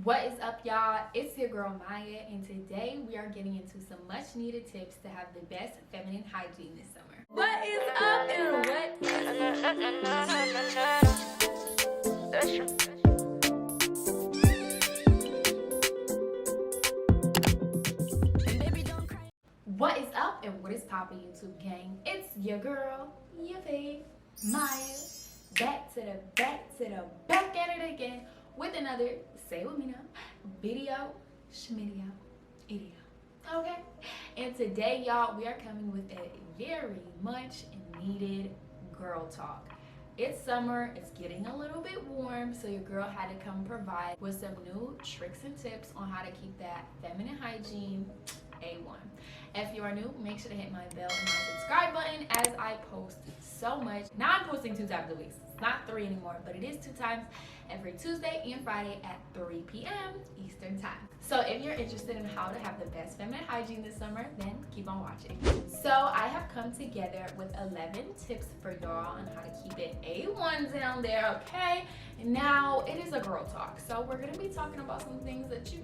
What is up, y'all? It's your girl Maya, and today we are getting into some much needed tips to have the best feminine hygiene this summer. What is up and what What is up and what is poppin', YouTube gang? It's your girl, your babe, Maya, back at it again with another, say with me now, video, shmedio, idio. Okay? And today, y'all, we are coming with a very much needed girl talk. It's summer, it's getting a little bit warm, so your girl had to come provide with some new tricks and tips on how to keep that feminine hygiene A1. If you are new, make sure to hit my bell and my subscribe button as I post so much. Now I'm posting 2 times a week. It's not 3 anymore, but it is 2 times every Tuesday and Friday at 3 p.m. Eastern time. So if you're interested in how to have the best feminine hygiene this summer, then keep on watching. So I have come together with 11 tips for y'all on how to keep it A1 down there, okay? Now, it is a girl talk, so we're gonna be talking about some things that you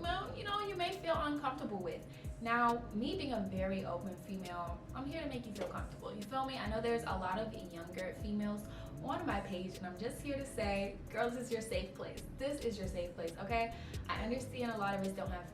may feel uncomfortable with. Now, me being a very open female, I'm here to make you feel comfortable. You feel me? I know there's a lot of younger females on my page, and I'm just here to say, girls, this is your safe place. This is your safe place, okay? I understand a lot of us don't have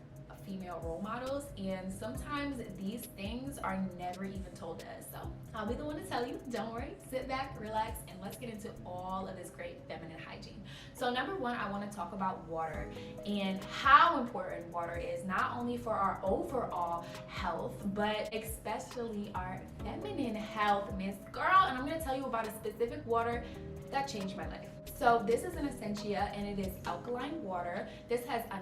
female role models, and sometimes these things are never even told to us. So I'll be the one to tell you. Don't worry, sit back, relax, and let's get into all of this great feminine hygiene. So number one, I want to talk about water and how important water is, not only for our overall health, but especially our feminine health, Miss Girl. And I'm going to tell you about a specific water that changed my life. So this is an Essentia, and it is alkaline water. This has a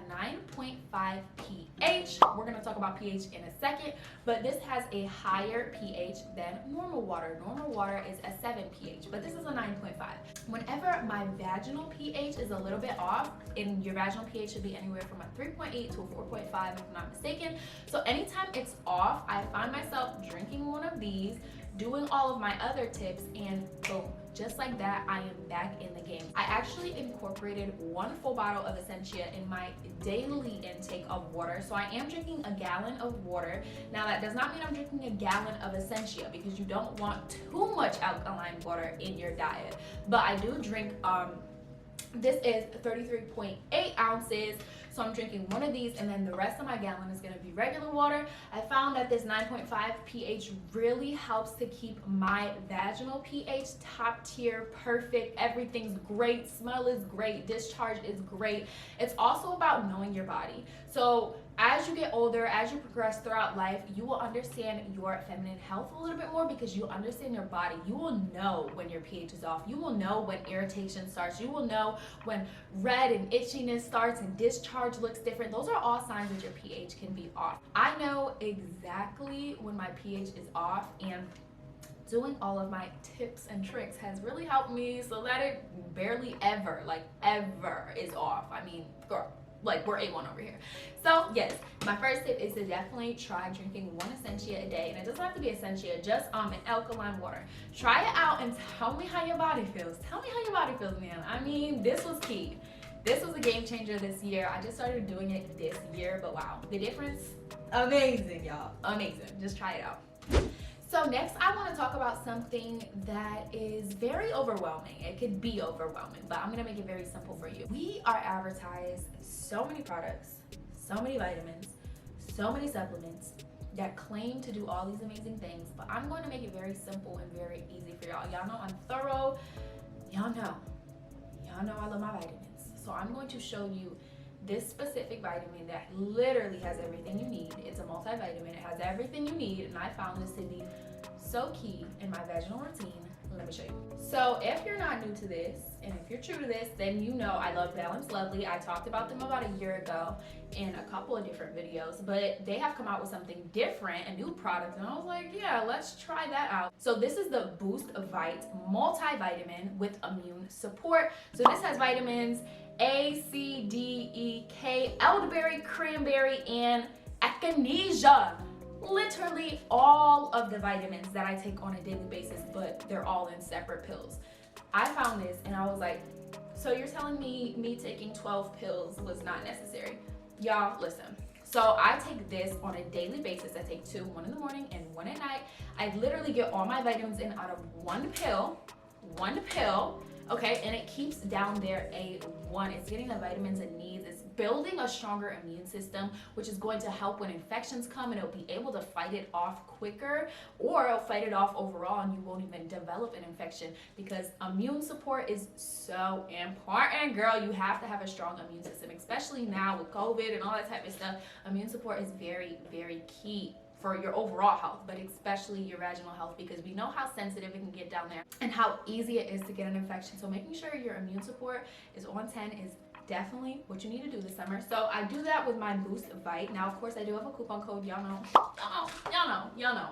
9.5 pH. We're gonna talk about pH in a second, but this has a higher pH than normal water. Normal water is a 7 pH, but this is a 9.5. Whenever my vaginal pH is a little bit off, and your vaginal pH should be anywhere from a 3.8 to a 4.5 if I'm not mistaken. So anytime it's off, I find myself drinking one of these, doing all of my other tips, and boom, just like that, I am back in the game. I actually incorporated 1 full bottle of Essentia in my daily intake of water. So I am drinking a gallon of water. Now that does not mean I'm drinking a gallon of Essentia, because you don't want too much alkaline water in your diet. But I do drink, this is 33.8 ounces. So I'm drinking one of these, and then the rest of my gallon is gonna be regular water. I found that this 9.5 pH really helps to keep my vaginal pH top tier, perfect. Everything's great, smell is great, discharge is great. It's also about knowing your body. So as you get older, as you progress throughout life, you will understand your feminine health a little bit more, because you understand your body. You will know when your pH is off. You will know when irritation starts. You will know when red and itchiness starts and discharge looks different. Those are all signs that your pH can be off. I know exactly when my pH is off, and doing all of my tips and tricks has really helped me so that it barely ever is off. I mean, girl, like, we're A1 over here. So yes, my first tip is to definitely try drinking 1 Essentia a day, and it doesn't have to be Essentia, just an alkaline water. Try it out and tell me how your body feels. Tell me how your body feels, man. I mean, this was key. This was a game changer this year. I just started doing it this year, but wow, the difference, amazing, y'all, amazing. Just try it out. So next, I want to talk about something that is very overwhelming. It could be overwhelming, but I'm going to make it very simple for you. We are advertised so many products, so many vitamins, so many supplements that claim to do all these amazing things, but I'm going to make it very simple and very easy for y'all. Y'all know I'm thorough. Y'all know I love my vitamins. So I'm going to show you this specific vitamin that literally has everything you need. It's a multivitamin. It has everything you need, and I found this to be so key in my vaginal routine. Let me show you. So if you're not new to this, and if you're true to this, then you know I love Balance Lovely. I talked about them about a year ago in a couple of different videos, but they have come out with something different, a new product, and I was like, yeah, let's try that out. So this is the Boost Vite multivitamin with immune support. So this has vitamins A, C, D, E, K, elderberry, cranberry, and echinacea. Literally all of the vitamins that I take on a daily basis, but they're all in separate pills. I found this and I was like, So you're telling me taking 12 pills was not necessary? Y'all, listen. So I take this on a daily basis. I take two, one in the morning and one at night. I literally get all my vitamins in out of one pill, okay? And it keeps down their A1. It's getting the vitamins it needs. It's building a stronger immune system, which is going to help when infections come, and it'll be able to fight it off quicker, or it'll fight it off overall and you won't even develop an infection, because immune support is so important, girl. You have to have a strong immune system, especially now with COVID and all that type of stuff. Immune support is very, very key for your overall health, but especially your vaginal health, because we know how sensitive it can get down there and how easy it is to get an infection. So making sure your immune support is on 10 is definitely what you need to do this summer. So I do that with my Boost Vite. Now, of course, I do have a coupon code. Y'all know,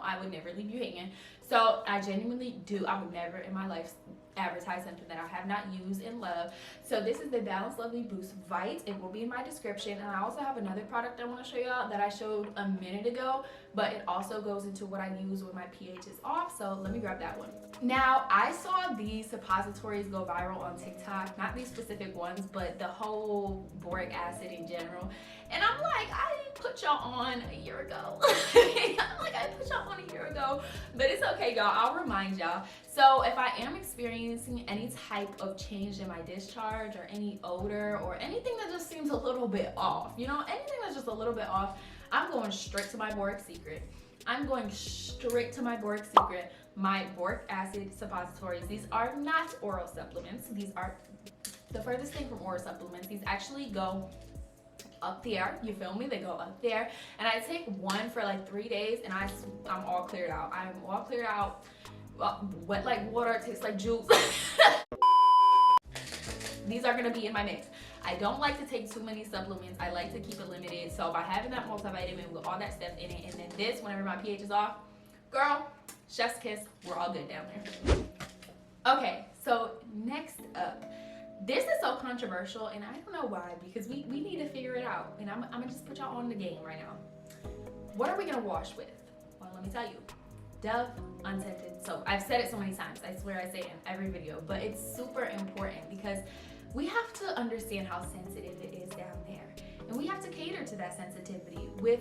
I would never leave you hanging. So I genuinely do. I would never in my life advertise something that I have not used and love. So this is the Balance Lovely Boost Vite. It will be in my description. And I also have another product I want to show y'all that I showed a minute ago, but it also goes into what I use when my pH is off. So let me grab that one. Now, I saw these suppositories go viral on TikTok, not these specific ones, but the whole boric acid in general. And I'm like, I put y'all on a year ago. I put y'all on a year ago, but it's okay, y'all. I'll remind y'all. So if I am experiencing any type of change in my discharge, or any odor, or anything that just seems a little bit off, anything that's just a little bit off, I'm going straight to my boric secret. My boric acid suppositories. These are not oral supplements. These are the furthest thing from oral supplements. These actually go up there, you feel me? They go up there, and I take one for like 3 days, and I'm all cleared out. I'm all cleared out. Wet like water, tastes like juice. These are gonna be in my mix. I don't like to take too many supplements. I like to keep it limited. So by having that multivitamin with all that stuff in it, and then this, whenever my pH is off, girl, chef's kiss, we're all good down there. Okay, so next up. This is so controversial, and I don't know why, because we need to figure it out. And I'm gonna just put y'all on the game right now. What are we gonna wash with? Well, let me tell you. Dove unscented soap. I've said it so many times. I swear I say it in every video, but it's super important because we have to understand how sensitive it is down there. And we have to cater to that sensitivity with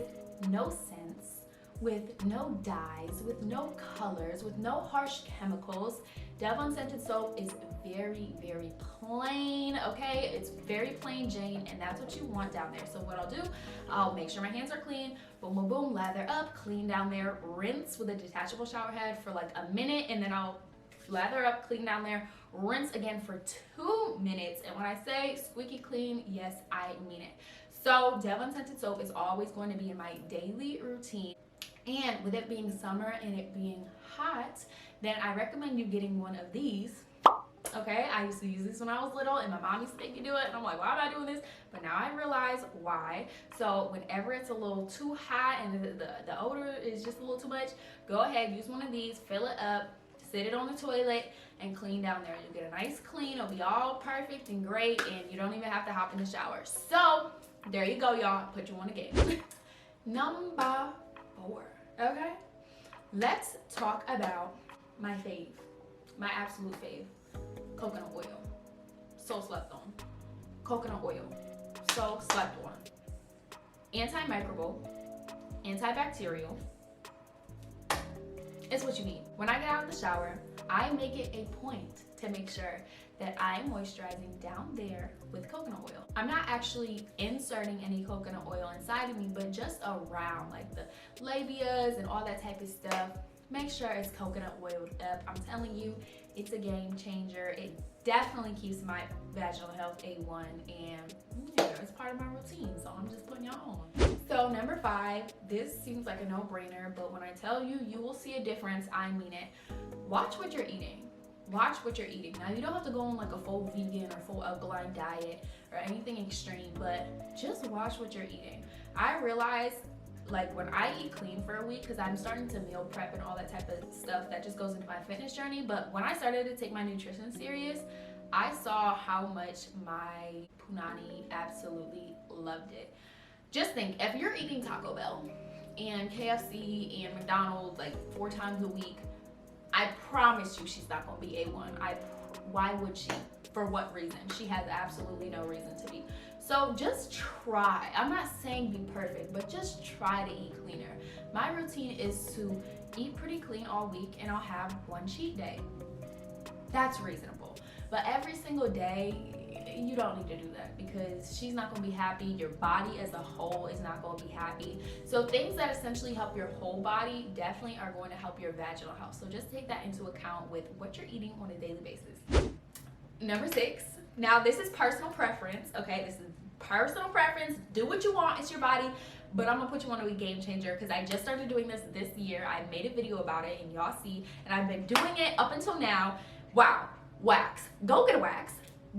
no scents, with no dyes, with no colors, with no harsh chemicals. Dove unscented soap is very, very plain, okay? It's very plain Jane, and that's what you want down there. So what I'll do, I'll make sure my hands are clean, boom, boom, boom, lather up, clean down there, rinse with a detachable shower head for like a minute, and then I'll lather up, clean down there, rinse again for 2 minutes. And when I say squeaky clean, yes, I mean it. So Dove unscented soap is always going to be in my daily routine. And with it being summer and it being hot, then I recommend you getting one of these. Okay, I used to use this when I was little, and my mom used to make me do it, and I'm like, why am I doing this? But now I realize why. So whenever it's a little too hot and the odor is just a little too much, go ahead, use one of these, fill it up, sit it on the toilet, and clean down there. You'll get a nice clean. It'll be all perfect and great, and you don't even have to hop in the shower. So there you go, y'all. Put you on the game. Number 4. Okay, let's talk about my fave, my absolute fave, coconut oil. So slept on. Coconut oil, so slept on. Antimicrobial, antibacterial. It's what you need. When I get out of the shower, I make it a point to make sure that I am moisturizing down there with coconut oil. I'm not actually inserting any coconut oil inside of me, but just around, like the labias and all that type of stuff. Make sure it's coconut oiled up. I'm telling you, it's a game changer. It definitely keeps my vaginal health A1, and yeah, it's part of my routine, so I'm just putting y'all on. So number 5, this seems like a no-brainer, but when I tell you, you will see a difference, I mean it. Watch what you're eating. Watch what you're eating. Now, you don't have to go on like a full vegan or full alkaline diet or anything extreme, but just watch what you're eating. I realize, like, when I eat clean for a week, because I'm starting to meal prep and all that type of stuff that just goes into my fitness journey, but when I started to take my nutrition serious, I saw how much my punani absolutely loved it. Just think, if you're eating Taco Bell and KFC and McDonald's like 4 times a week, I promise you she's not gonna be A1. Why would she? for what reason? She has absolutely no reason to be. So just try. I'm not saying be perfect, but just try to eat cleaner. My routine is to eat pretty clean all week, and I'll have one cheat day. That's reasonable. But every single day, you don't need to do that, because she's not going to be happy. Your body as a whole is not going to be happy. So things that essentially help your whole body definitely are going to help your vaginal health. So just take that into account with what you're eating on a daily basis. Number 6. Now this is personal preference, okay? This is personal preference. Do what you want. It's your body. But I'm gonna put you on a game changer, because I just started doing this year. I made a video about it, and y'all see, and I've been doing it up until now. Wow. Wax. Go get a wax.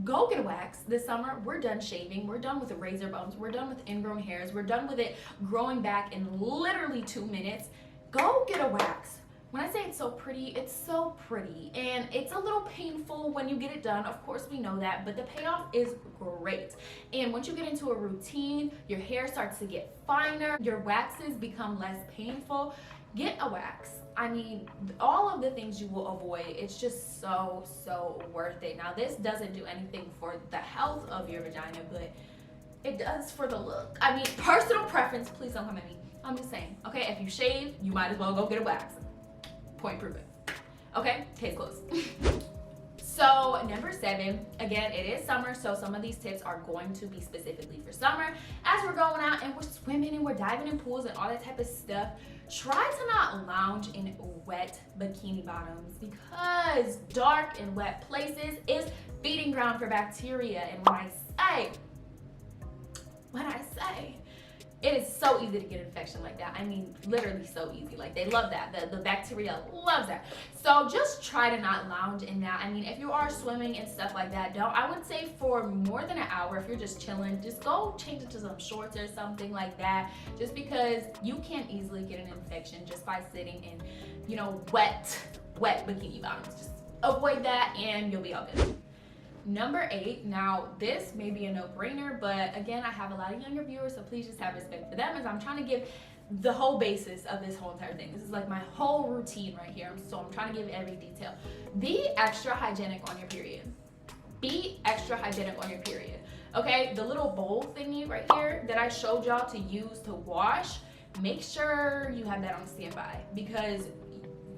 Go get a wax this summer. We're done shaving. We're done with the razor bumps. We're done with ingrown hairs. We're done with it growing back in literally 2 minutes. Go get a wax. When I say it's so pretty, it's so pretty, and it's a little painful when you get it done. Of course, we know that, but the payoff is great. And once you get into a routine, your hair starts to get finer, your waxes become less painful. Get a wax. I mean, all of the things you will avoid, it's just so worth it. Now, this doesn't do anything for the health of your vagina, but it does for the look. I mean, personal preference, please don't come at me. I'm just saying, okay, if you shave, you might as well go get a wax. Point proven. Okay, case closed. So number 7, again, it is summer, so some of these tips are going to be specifically for summer. As we're going out and we're swimming and we're diving in pools and all that type of stuff, try to not lounge in wet bikini bottoms, because dark and wet places is feeding ground for bacteria. And when I say, it is so easy to get an infection like that. I mean, literally so easy. Like, they love that. The bacteria loves that. So just try to not lounge in that. I mean, if you are swimming and stuff like that, I would say for more than an hour, if you're just chilling, just go change into some shorts or something like that. Just because you can easily get an infection just by sitting in, you know, wet bikini bottoms. Just avoid that and you'll be all good. Number 8, now this may be a no-brainer, but again, I have a lot of younger viewers, so please just have respect for them, as I'm trying to give the whole basis of this whole entire thing. This is like my whole routine right here, so I'm trying to give every detail. Be extra hygienic on your period. Be extra hygienic on your period. Okay, the little bowl thingy right here that I showed y'all to use to wash, make sure you have that on standby, because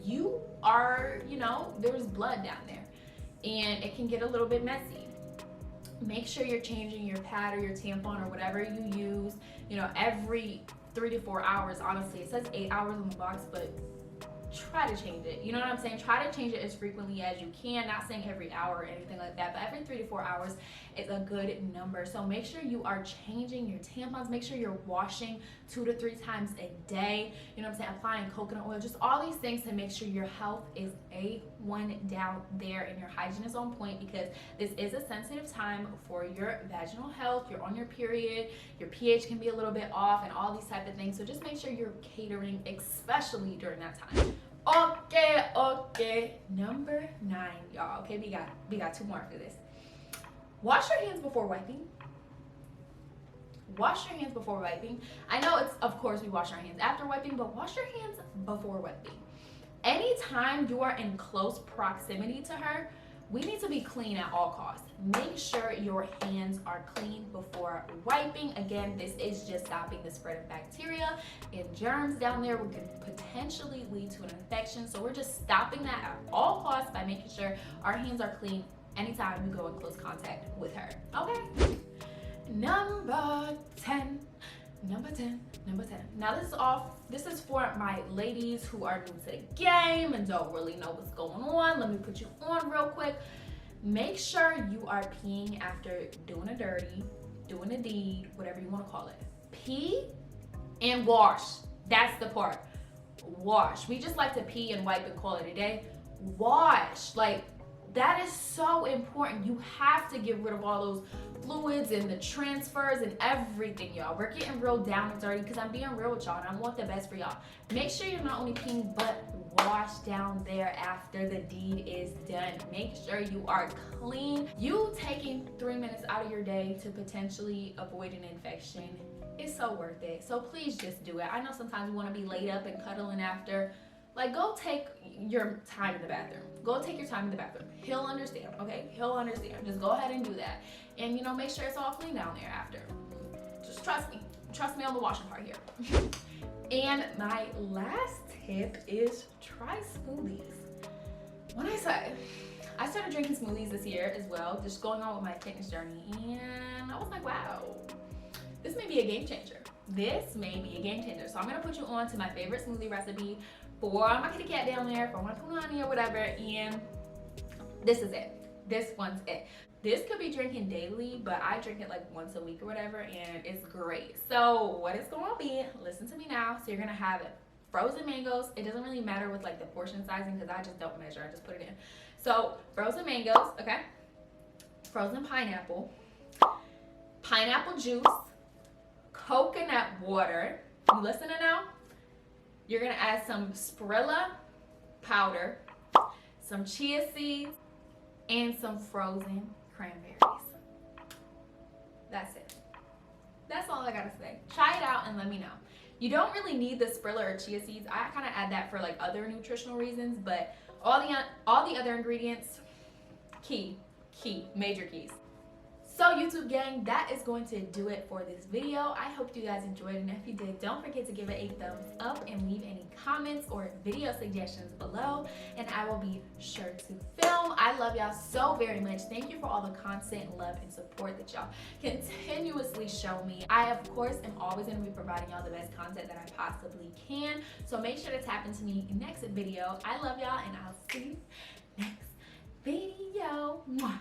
you are, you know, there's blood down there. And it can get a little bit messy. Make sure you're changing your pad or your tampon or whatever you use, you know, every 3 to 4 hours. Honestly, it says 8 hours on the box, but try to change it. You know what I'm saying? Try to change it as frequently as you can. Not saying every hour or anything like that, but every 3 to 4 hours is a good number. So make sure you are changing your tampons. Make sure you're washing 2 to 3 times a day. You know what I'm saying? Applying coconut oil. Just all these things to make sure your health is A1 down there and your hygiene is on point, because this is a sensitive time for your vaginal health. You're on your period. Your pH can be a little bit off and all these type of things. So just make sure you're catering, especially during that time. Okay. Number 9, y'all. Okay, we got 2 more after this. Wash your hands before wiping. Wash your hands before wiping. I know it's, of course, we wash our hands after wiping, but wash your hands before wiping. Anytime you are in close proximity to her, we need to be clean at all costs. Make sure your hands are clean before wiping. Again, this is just stopping the spread of bacteria and germs down there, which could potentially lead to an infection. So we're just stopping that at all costs by making sure our hands are clean anytime you go in close contact with her. Okay. Number 10. Now this is for my ladies who are new to the game and don't really know what's going on. Let me put you on real quick. Make sure you are peeing after doing a dirty, doing a deed, whatever you want to call it. Pee and wash. That's the part. Wash. We just like to pee and wipe and call it a day. Wash. Like, that is so important. You have to get rid of all those fluids and the transfers and everything, y'all. We're getting real down and dirty, because I'm being real with y'all and I want the best for y'all. Make sure you're not only peeing, but wash down there after the deed is done. Make sure you are clean. You taking 3 minutes out of your day to potentially avoid an infection is so worth it. So please just do it. I know sometimes you want to be laid up and cuddling after. Like, go take your time in the bathroom. Go take your time in the bathroom. He'll understand, okay? He'll understand. Just go ahead and do that. And, you know, make sure it's all clean down there after. Just trust me. Trust me on the washing part here. And my last tip is try smoothies. When I started drinking smoothies this year as well, just going on with my fitness journey, and I was like, wow, this may be a game changer. This may be a game changer. So I'm gonna put you on to my favorite smoothie recipe for my kitty cat down there, for my punani or whatever, and this is it. This one's it. This could be drinking daily, but I drink it like once a week or whatever, and it's great. So what it's gonna be, listen to me now. So you're gonna have frozen mangoes. It doesn't really matter with like the portion sizing because I just don't measure, I just put it in. So frozen mangoes, okay? Frozen pineapple, pineapple juice, coconut water. You listening now? You're gonna add some spirilla powder, some chia seeds, and some frozen cranberries. That's it. That's all I gotta say. Try it out and let me know. You don't really need the spirilla or chia seeds. I kind of add that for like other nutritional reasons, but all the other ingredients, major keys. So YouTube gang, that is going to do it for this video. I hope you guys enjoyed, and if you did, don't forget to give it a thumbs up and leave any comments or video suggestions below, and I will be sure to film. I love y'all so very much. Thank you for all the constant love and support that y'all continuously show me. I, of course, am always going to be providing y'all the best content that I possibly can, so make sure to tap into me next video. I love y'all, and I'll see you next video. Mwah.